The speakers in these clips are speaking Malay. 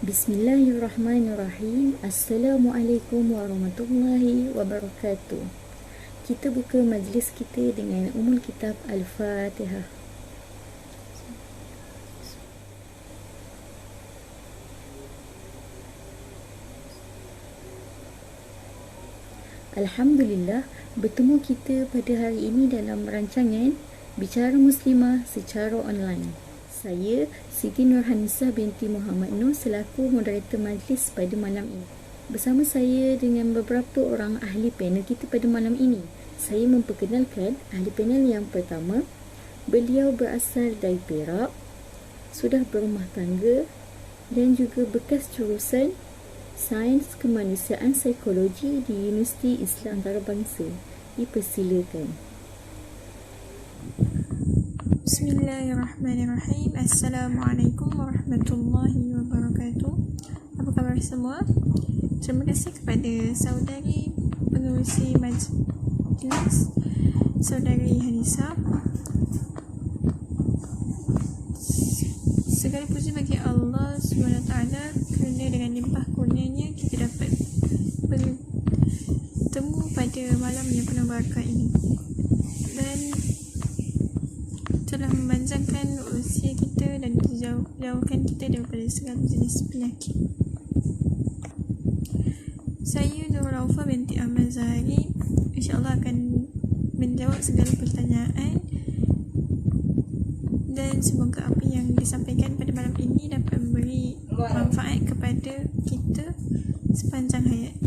Bismillahirrahmanirrahim. Assalamualaikum warahmatullahi wabarakatuh. Kita buka majlis kita dengan Ummul Kitab Al-Fatihah. Alhamdulillah, bertemu kita pada hari ini dalam rancangan Bicara Muslimah secara online. Saya Siti Nurhanisah binti Muhammad Nur selaku moderator majlis pada malam ini. Bersama saya dengan beberapa orang ahli panel kita pada malam ini. Saya memperkenalkan ahli panel yang pertama. Beliau berasal dari Perak, sudah berumah tangga dan juga bekas jurusan Sains Kemanusiaan Psikologi di Universiti Islam Antarabangsa. Dipersilakan. Bismillahirrahmanirrahim. Assalamualaikum warahmatullahi wabarakatuh. Apa khabar semua? Terima kasih kepada saudari pengerusi majlis, saudari Hanisa. Segala puji bagi Allah SWT kerana dengan limpah kurnianya kita dapat bertemu pada malam yang penuh barakah ini dan telah memanjangkan usia kita dan jauhkan kita daripada segala jenis penyakit. Saya Nur Raufa binti Ahmad Zahari insyaAllah akan menjawab segala pertanyaan dan semoga apa yang disampaikan pada malam ini dapat memberi manfaat kepada kita sepanjang hayat.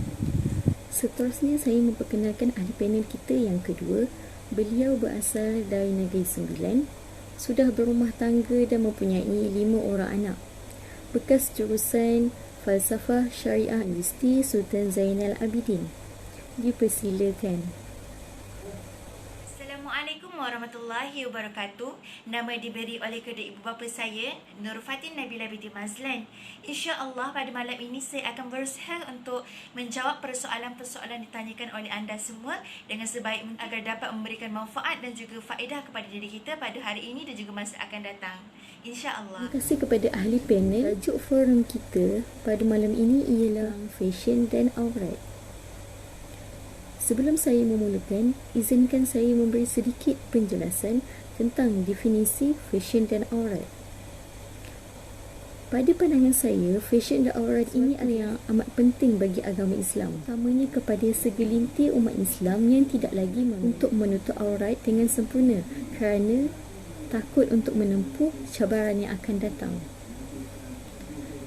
Seterusnya saya memperkenalkan ahli panel kita yang kedua. Beliau berasal dari Negeri Sembilan, sudah berumah tangga dan mempunyai 5 orang anak. Bekas jurusan Falsafah Syariah Universiti Sultan Zainal Abidin. Dipersilakan. Assalamualaikum warahmatullahi wabarakatuh. Nama diberi oleh kedua ibu bapa saya, Nur Fatin Nabila binti Mazlan. InsyaAllah pada malam ini saya akan berusaha untuk menjawab persoalan-persoalan ditanyakan oleh anda semua dengan sebaik mungkin agar dapat memberikan manfaat dan juga faedah kepada diri kita pada hari ini dan juga masa akan datang. InsyaAllah. Terima kasih kepada ahli panel. Tajuk forum kita pada malam ini ialah fashion dan aurat. Sebelum saya memulakan, izinkan saya memberi sedikit penjelasan tentang definisi fashion dan aurat. Pada pandangan saya, fashion dan aurat ini adalah yang amat penting bagi agama Islam. Utamanya kepada segelintir umat Islam yang tidak lagi untuk menutup aurat dengan sempurna kerana takut untuk menempuh cabaran yang akan datang.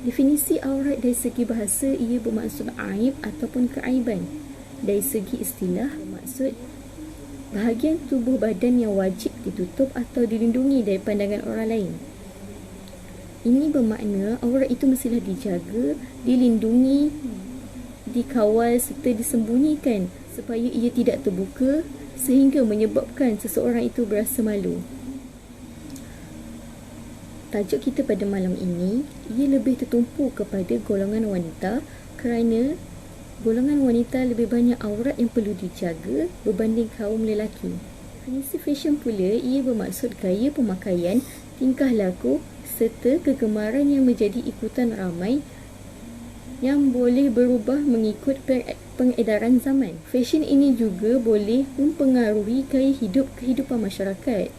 Definisi aurat dari segi bahasa ia bermaksud aib ataupun keaiban. Dari segi istilah, maksud bahagian tubuh badan yang wajib ditutup atau dilindungi dari pandangan orang lain. Ini bermakna aurat itu mestilah dijaga, dilindungi, dikawal serta disembunyikan supaya ia tidak terbuka sehingga menyebabkan seseorang itu berasa malu. Tajuk kita pada malam ini, ia lebih tertumpu kepada golongan wanita kerana golongan wanita lebih banyak aurat yang perlu dijaga berbanding kaum lelaki. Definisi fashion pula ia bermaksud gaya pemakaian, tingkah laku serta kegemaran yang menjadi ikutan ramai yang boleh berubah mengikut pengedaran zaman. Fashion ini juga boleh mempengaruhi gaya hidup kehidupan masyarakat.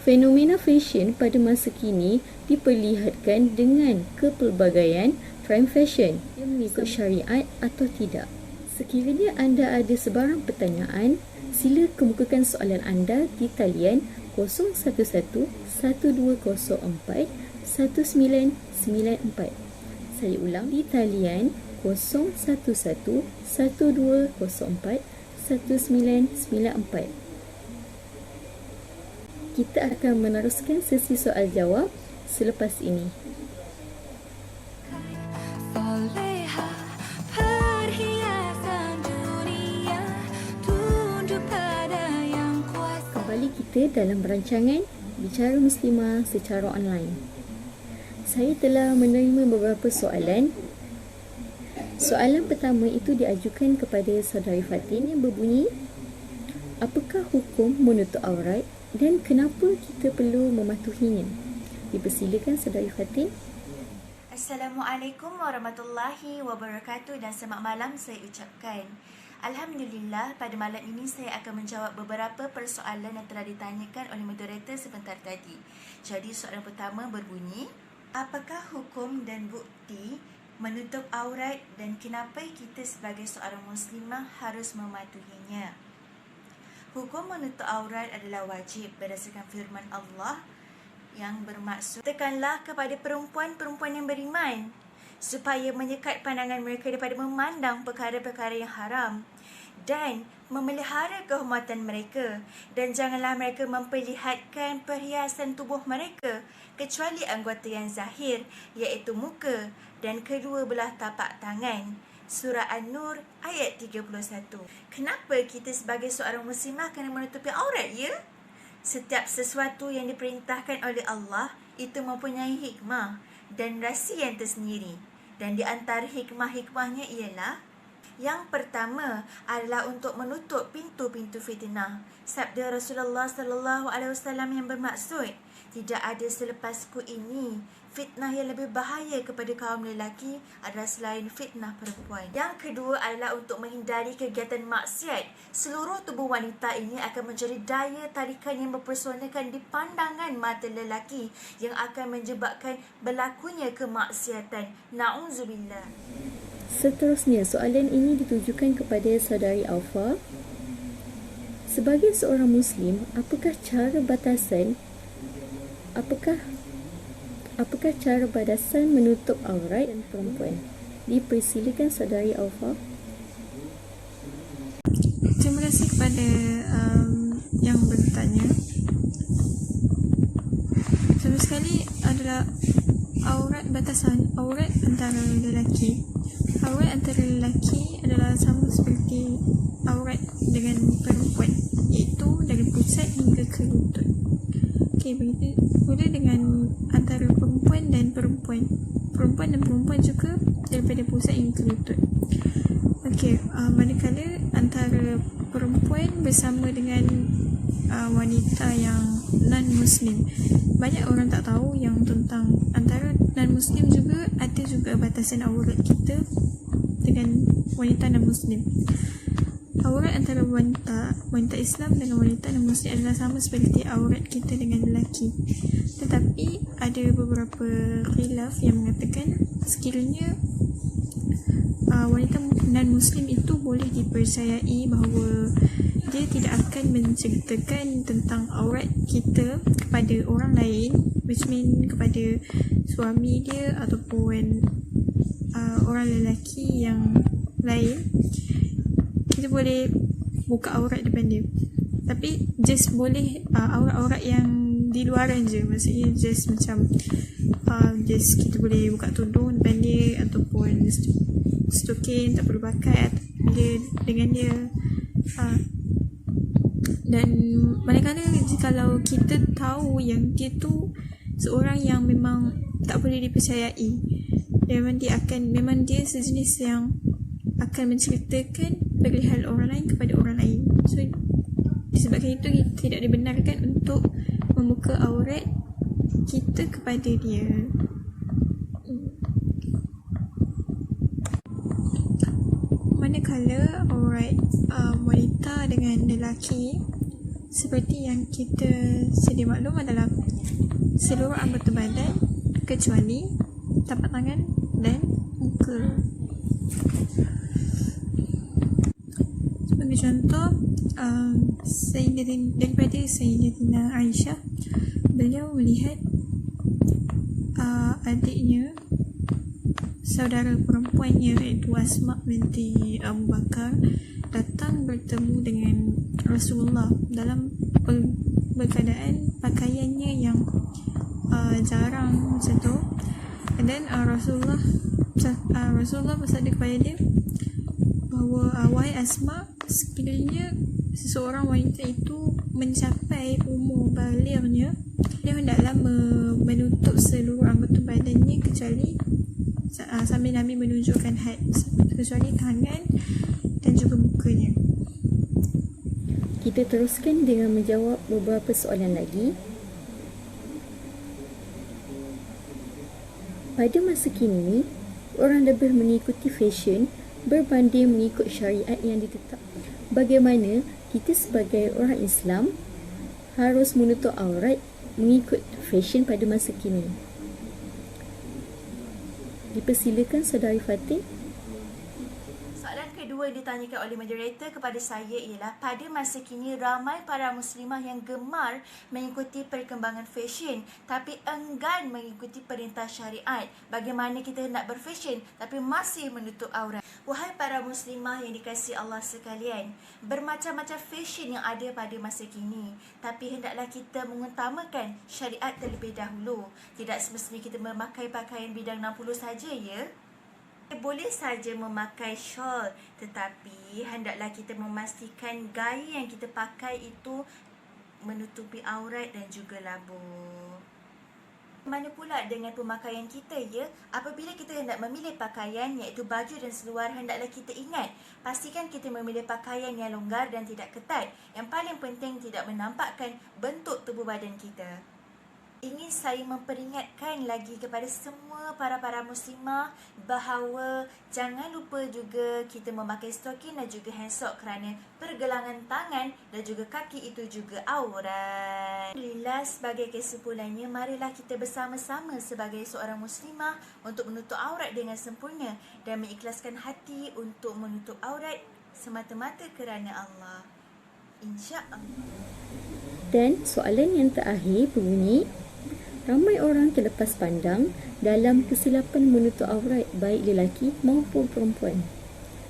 Fenomena fashion pada masa kini diperlihatkan dengan kepelbagaian trend fashion yang mengikut syariat atau tidak. Sekiranya anda ada sebarang pertanyaan, sila kemukakan soalan anda di talian 011-1204-1994. Saya ulang, di talian 011-1204-1994. Kita akan meneruskan sesi soal jawab selepas ini. Kembali kita dalam rancangan Bicara Muslimah secara online. Saya telah menerima beberapa soalan. Soalan pertama itu diajukan kepada saudari Fatin yang berbunyi, apakah hukum menutup aurat dan kenapa kita perlu mematuhinya? Dipersilakan saudari Fatin. Assalamualaikum warahmatullahi wabarakatuh dan selamat malam saya ucapkan. Alhamdulillah, pada malam ini saya akan menjawab beberapa persoalan yang telah ditanyakan oleh moderator sebentar tadi. Jadi soalan pertama berbunyi, apakah hukum dan bukti menutup aurat dan kenapa kita sebagai seorang muslimah harus mematuhinya? Hukum menutup aurat adalah wajib berdasarkan firman Allah yang bermaksud tekanlah kepada perempuan-perempuan yang beriman supaya menyekat pandangan mereka daripada memandang perkara-perkara yang haram dan memelihara kehormatan mereka, dan janganlah mereka memperlihatkan perhiasan tubuh mereka kecuali anggota yang zahir iaitu muka dan kedua belah tapak tangan. Surah An-Nur ayat 31. Kenapa kita sebagai seorang muslimah kena menutupi aurat, ya? Setiap sesuatu yang diperintahkan oleh Allah itu mempunyai hikmah dan rahsia yang tersendiri. Dan di antara hikmah-hikmahnya ialah, yang pertama adalah untuk menutup pintu-pintu fitnah. Sabda Rasulullah sallallahu alaihi wasallam yang bermaksud, tidak ada selepasku ini fitnah yang lebih bahaya kepada kaum lelaki adalah selain fitnah perempuan. Yang kedua adalah untuk menghindari kegiatan maksiat. Seluruh tubuh wanita ini akan menjadi daya tarikan yang mempersonakan di pandangan mata lelaki yang akan menyebabkan berlakunya kemaksiatan. Na'udzubillah. Seterusnya, soalan ini ditujukan kepada saudari Alfa. Sebagai seorang Muslim, apakah cara batasan menutup aurat dan perempuan? Dipersilakan saudari Alfa. Terima kasih kepada yang bertanya. Sama sekali adalah batasan aurat antara lelaki. Aurat antara lelaki adalah sama seperti aurat dengan perempuan, iaitu dari pusat hingga ke lutut. Okey, begitu pula dengan antara perempuan dan perempuan. Perempuan dan perempuan juga daripada pusat hingga ke lutut. Okey, manakala antara perempuan bersama dengan wanita yang non-Muslim. Banyak orang tak tahu yang tentang antara non-Muslim juga ada juga batasan aurat kita dengan wanita non-Muslim. Aurat antara wanita Islam dengan wanita non-Muslim adalah sama seperti aurat kita dengan lelaki. Tetapi ada beberapa khilaf yang mengatakan sekiranya wanita non-Muslim itu boleh dipercayai bahawa dia tidak akan menceritakan tentang aurat kita kepada orang lain, which mean kepada suami dia ataupun orang lelaki yang lain. Kita boleh buka aurat depan dia, tapi just boleh aurat-aurat yang di luaran je. Maksudnya just macam just kita boleh buka tudung depan dia ataupun stokin, tak perlu pakai dia dengan dia. Dan manakala kalau kita tahu yang dia tu seorang yang memang tak boleh dipercayai, memang dia sejenis yang akan menceritakan perihal orang lain kepada orang lain. So disebabkan itu kita tidak dibenarkan untuk membuka aurat kita kepada dia. Manakala aurat wanita dengan lelaki, seperti yang kita sedia maklum, adalah seluruh anggota badan kecuali tapak tangan dan muka. Sebagai contoh, daripada Sayyidatina Aisyah, beliau melihat adiknya, saudara perempuannya iaitu Asma binti Abu Bakar, datang bertemu dengan Rasulullah dalam berkeadaan pakaiannya yang jarang macam tu. And then Rasulullah bersabda kepada dia bahawa wahai Asma, sekiranya seseorang wanita itu mencapai umur balighnya, dia hendaklah menutup seluruh anggota badannya kecuali sambil Nabi menunjukkan had, kecuali tangan dan juga mukanya. Kita teruskan dengan menjawab beberapa soalan lagi. Pada masa kini, orang lebih mengikuti fashion berbanding mengikut syariat yang ditetap. Bagaimana kita sebagai orang Islam harus menutup aurat mengikut fashion pada masa kini? Dipersilakan Saudari Fatih. Soalan kedua yang ditanyakan oleh moderator kepada saya ialah, pada masa kini ramai para muslimah yang gemar mengikuti perkembangan fashion tapi enggan mengikuti perintah syariat. Bagaimana kita hendak berfashion tapi masih menutup aurat? Wahai para muslimah yang dikasihi Allah sekalian, bermacam-macam fashion yang ada pada masa kini, tapi hendaklah kita mengutamakan syariat terlebih dahulu. Tidak semestinya kita memakai pakaian bidang 60 saja, ya. Boleh saja memakai shawl, tetapi hendaklah kita memastikan gaya yang kita pakai itu menutupi aurat dan juga labu. Mana pula dengan pemakaian kita, ya? Apabila kita hendak memilih pakaian iaitu baju dan seluar, hendaklah kita ingat, pastikan kita memilih pakaian yang longgar dan tidak ketat. Yang paling penting tidak menampakkan bentuk tubuh badan kita. Ingin saya memperingatkan lagi kepada semua para muslimah bahawa jangan lupa juga kita memakai stokin dan juga handsock kerana pergelangan tangan dan juga kaki itu juga aurat. Alhamdulillah, sebagai kesimpulannya, marilah kita bersama-sama sebagai seorang muslimah untuk menutup aurat dengan sempurna dan mengikhlaskan hati untuk menutup aurat semata-mata kerana Allah. InsyaAllah. Dan soalan yang terakhir berbunyi, ramai orang terlepas pandang dalam kesilapan menutup aurat baik lelaki maupun perempuan.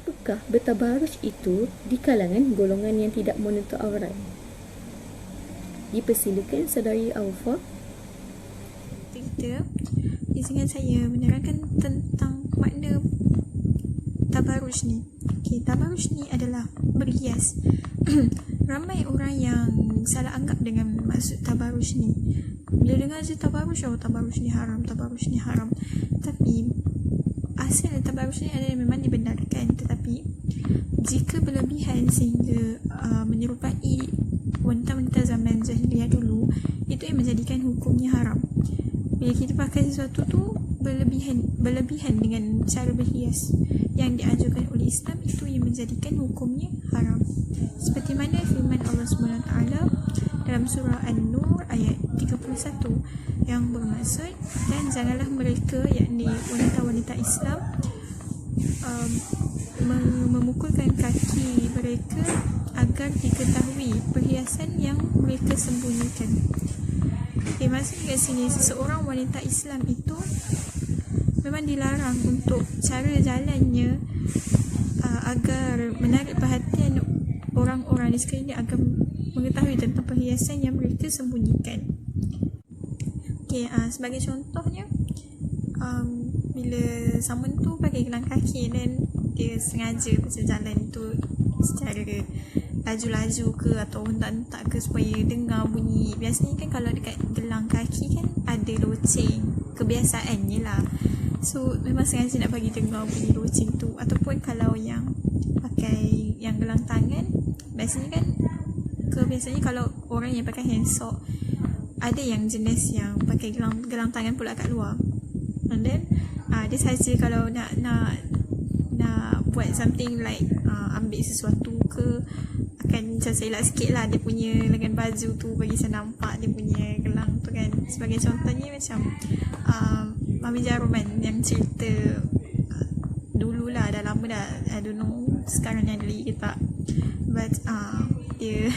Apakah bertabarus itu di kalangan golongan yang tidak menutup aurat? Dipersilakan Saudari Aufa. Kita izinkan saya menerangkan tentang makna tabarus ni. Tabarus ni adalah berhias. Ramai orang yang salah anggap dengan maksud tabarus ni. Bila dengar je tabarus, tabarus ni haram, tabarus ni haram. Tapi asal tabarus ni adalah memang dibenarkan, tetapi jika berlebihan sehingga menyerupai wanita-wanita zaman jahiliyah dulu, itu yang menjadikan hukumnya haram. Bila kita pakai sesuatu tu berlebihan dengan cara berhias yang dianjurkan oleh Islam, itu yang menjadikan hukumnya haram. Seperti mana firman Allah SWT dalam surah An-Nur ayat 31 yang bermaksud, dan janganlah mereka, yakni wanita-wanita Islam, memukulkan kaki mereka agar diketahui perhiasan yang mereka sembunyikan. Maksudnya kat sini, seseorang wanita Islam itu memang dilarang untuk cara jalannya agar menarik perhatian orang-orang di sekeliling agar mengetahui tentang perhiasan yang mereka sembunyikan. Sebagai contohnya, bila someone tu pakai gelang kaki dan dia sengaja berjalan tu secara laju-laju ke atau hentak-hentak ke supaya dengar bunyi. Biasanya kan kalau dekat gelang kaki kan ada loceng, kebiasaannya lah. So memang sengaja nak bagi dengar bunyi loceng tu. Ataupun kalau yang pakai yang gelang tangan, biasanya kalau orang yang pakai handsock, ada yang jenis yang pakai gelang tangan pula kat luar. And then dia saja kalau nak buat something like ambil sesuatu ke, akan macam selak sikit lah dia punya lengan baju tu bagi saya nampak dia punya gelang tu kan. Sebagai contohnya macam Mami Jaruman yang cerita dulu lah, dah lama dah, I don't know sekarang ni ada lagi ke tak, but dia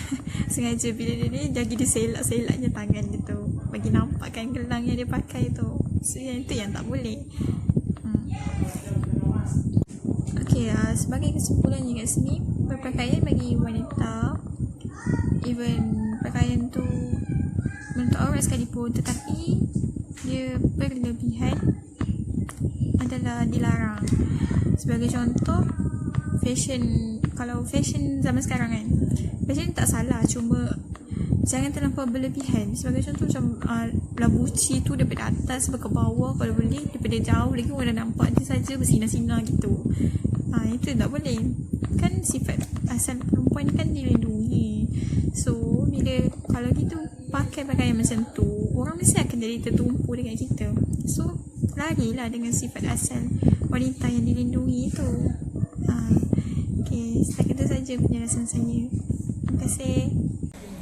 sengaja bila dia lagi dia selak-selaknya tangan dia tu bagi nampakkan gelang yang dia pakai tu. So yang itu yang tak boleh. Sebagai kesimpulannya kat sini, berpakaian bagi wanita, even pakaian tu menutup aurat sekalipun, tetapi dia berlebihan adalah dilarang. Sebagai contoh, fashion, kalau fashion zaman sekarang kan, fashion tak salah, cuma jangan terlampau berlebihan. Sebagai contoh macam labuci tu daripada atas sampai ke bawah, kalau boleh daripada jauh lagi orang dah nampak dia saja bersinar-sinar gitu. Itu tak boleh. Kan sifat asal perempuan kan dilindungi. So bila kalau gitu pakai pakaian macam tu, orang mesti akan jadi tertumpu dengan kita. So larilah dengan sifat asal wanita yang dilindungi itu. Okay, setakat itu saja penjelasan saya. Terima kasih.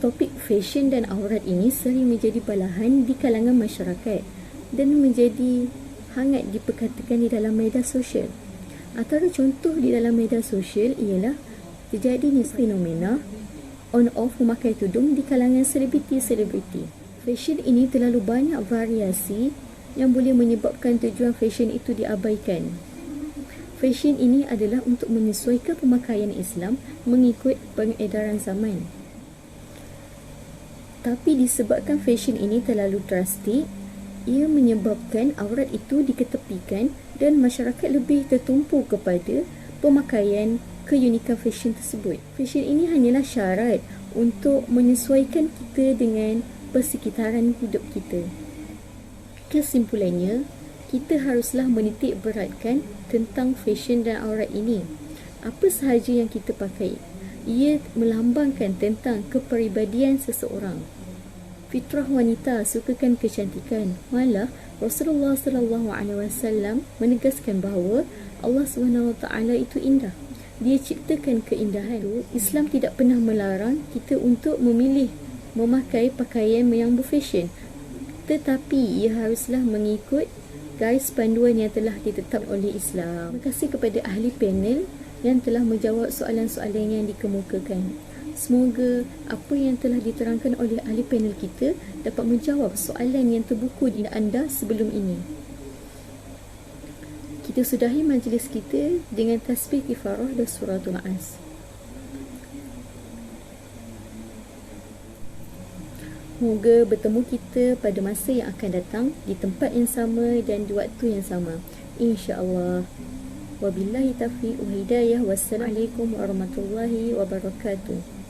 Topik fashion dan aurat ini sering menjadi balahan di kalangan masyarakat dan menjadi hangat diperkatakan di dalam media sosial. Antara contoh di dalam media sosial ialah terjadinya fenomena on-off memakai tudung di kalangan selebriti-selebriti. Fashion ini terlalu banyak variasi yang boleh menyebabkan tujuan fashion itu diabaikan. Fashion ini adalah untuk menyesuaikan pemakaian Islam mengikut pengedaran zaman. Tapi disebabkan fashion ini terlalu drastik, ia menyebabkan aurat itu diketepikan dan masyarakat lebih tertumpu kepada pemakaian keunikan fashion tersebut. Fashion ini hanyalah syarat untuk menyesuaikan kita dengan persekitaran hidup kita. Kesimpulannya, kita haruslah menitik beratkan tentang fashion dan aurat ini. Apa sahaja yang kita pakai, ia melambangkan tentang kepribadian seseorang. Fitrah wanita sukakan kecantikan. Malah Rasulullah SAW menegaskan bahawa Allah SWT itu indah. Dia ciptakan keindahan. Islam tidak pernah melarang kita untuk memilih memakai pakaian yang berfashion, tetapi ia haruslah mengikut garis panduan yang telah ditetapkan oleh Islam. Terima kasih kepada ahli panel yang telah menjawab soalan-soalan yang dikemukakan. Semoga apa yang telah diterangkan oleh ahli panel kita dapat menjawab soalan yang terbuku di anda sebelum ini. Kita sudahi majlis kita dengan tasbih kifarah dan suratul As. Semoga bertemu kita pada masa yang akan datang di tempat yang sama dan di waktu yang sama, insya-Allah. Wabillahi taufiq wa hidayah. Wassalamualaikum warahmatullahi wabarakatuh.